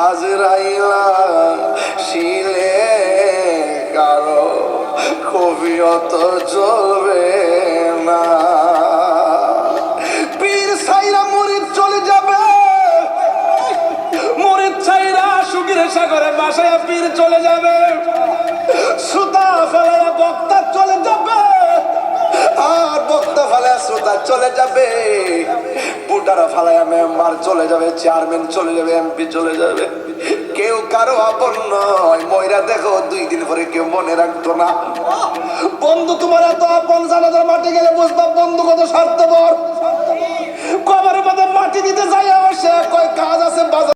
আজরাইলা শিলে কারো কবিয়ত চলবে না। পীর সাইরা মুরিদ চলে যাবে, মুরিদ সাইরা সুগির সাগরে বাসায় পীর চলে যাবে, সুতা ফেলায়া বক্তা চলে যাবে, আর বক্তা ফেলায়া শ্রোতা চলে যাবে, পুটারা ফালায়া মেম্বার চলে যাবে, চেয়ারম্যান চলে যাবে, এমপি চলে যাবে। কেউ কারো আপন নয়। ময়রা দেখো 2 দিন পরে কেউ মনে রাখতো না। বন্ধু তোমার এত আপন, জানাজার মাঠে গেলে বুঝবা বন্ধু কত স্বার্থপর।